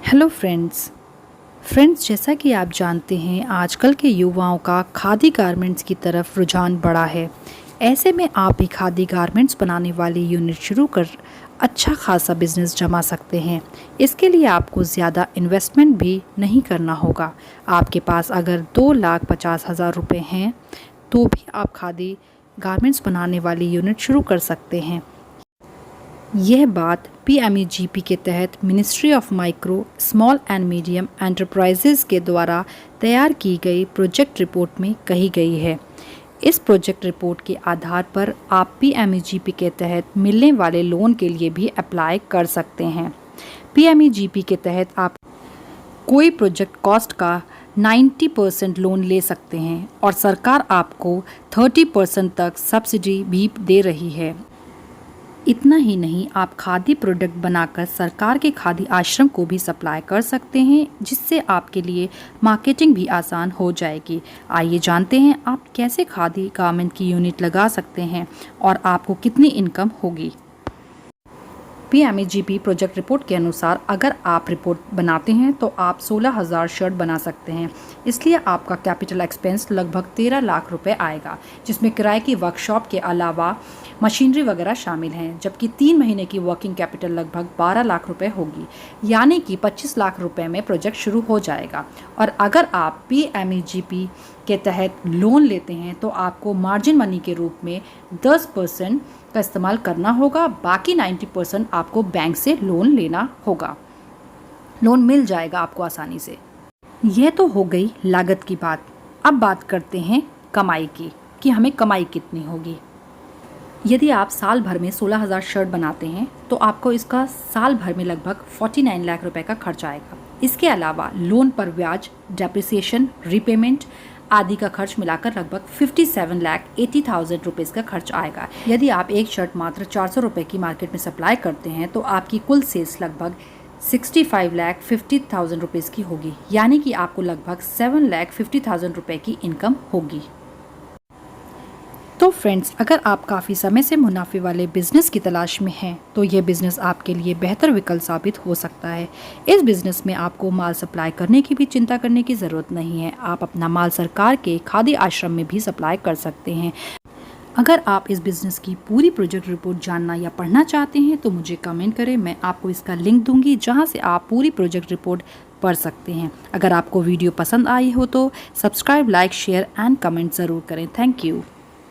Hello friends, जैसा कि आप जानते हैं आजकल के युवाओं का खादी गारमेंट्स की तरफ रुझान बढ़ा है। ऐसे में आप भी खादी गारमेंट्स बनाने वाली यूनिट शुरू कर अच्छा खासा बिजनेस जमा सकते हैं। इसके लिए आपको ज़्यादा इन्वेस्टमेंट भी नहीं करना होगा। आपके पास अगर 2,50,000 रुपये हैं तो भी आप खादी गारमेंट्स बनाने वाली यूनिट शुरू कर सकते हैं। यह बात PMEGP के तहत ministry of micro, small and medium enterprises के द्वारा तैयार की गई प्रोजेक्ट रिपोर्ट में कही गई है। इस प्रोजेक्ट रिपोर्ट के आधार पर आप PMEGP के तहत मिलने वाले लोन के लिए भी अप्लाई कर सकते हैं। PMEGP के तहत आप कोई प्रोजेक्ट कॉस्ट का 90% लोन ले सकते हैं और सरकार आपको 30% तक सब्सिडी भी दे रही है। इतना ही नहीं, आप खादी प्रोडक्ट बनाकर सरकार के खादी आश्रम को भी सप्लाई कर सकते हैं, जिससे आपके लिए मार्केटिंग भी आसान हो जाएगी। आइए जानते हैं आप कैसे खादी गारमेंट की यूनिट लगा सकते हैं और आपको कितनी इनकम होगी। PMEGP प्रोजेक्ट रिपोर्ट के अनुसार अगर आप रिपोर्ट बनाते हैं तो आप 16,000 शर्ट बना सकते हैं। इसलिए आपका कैपिटल एक्सपेंस लगभग 13 लाख रुपए आएगा, जिसमें किराए की वर्कशॉप के अलावा मशीनरी वगैरह शामिल हैं। जबकि 3 महीने की वर्किंग कैपिटल लगभग 12 लाख रुपए होगी, यानी कि 25 लाख रुपए में प्रोजेक्ट शुरू हो जाएगा। और अगर आप PMEGP के तहत लोन लेते हैं तो आपको मार्जिन मनी के रूप में 10% का इस्तेमाल करना होगा। बाकी 90% आपको बैंक से लोन लेना होगा। लोन मिल जाएगा आपको आसानी से। यह तो हो गई लागत की बात। अब बात करते हैं कमाई की कि हमें कमाई कितनी होगी। यदि आप साल भर में 16,000 शर्ट बनाते हैं तो आपको इसका साल भर में लगभग 49 लाख रुपए का खर्च आएगा। इसके अलावा लोन पर ब्याज, डेप्रिसिएशन, रीपेमेंट आदि का खर्च मिलाकर लगभग 57,80,000 रुपीज़ का खर्च आएगा। यदि आप एक शर्ट मात्र 400 रुपये की मार्केट में सप्लाई करते हैं तो आपकी कुल सेल्स लगभग 65,50,000 रुपीज़ की होगी, यानी कि आपको लगभग 7,50,000 रुपये की इनकम होगी। तो फ्रेंड्स, अगर आप काफ़ी समय से मुनाफे वाले बिजनेस की तलाश में हैं तो ये बिज़नेस आपके लिए बेहतर विकल्प साबित हो सकता है। इस बिज़नेस में आपको माल सप्लाई करने की भी चिंता करने की ज़रूरत नहीं है। आप अपना माल सरकार के खादी आश्रम में भी सप्लाई कर सकते हैं। अगर आप इस बिज़नेस की पूरी प्रोजेक्ट रिपोर्ट जानना या पढ़ना चाहते हैं तो मुझे कमेंट करें, मैं आपको इसका लिंक दूंगी जहां से आप पूरी प्रोजेक्ट रिपोर्ट पढ़ सकते हैं। अगर आपको वीडियो पसंद आई हो तो subscribe, like, share and comment ज़रूर करें। Thank you.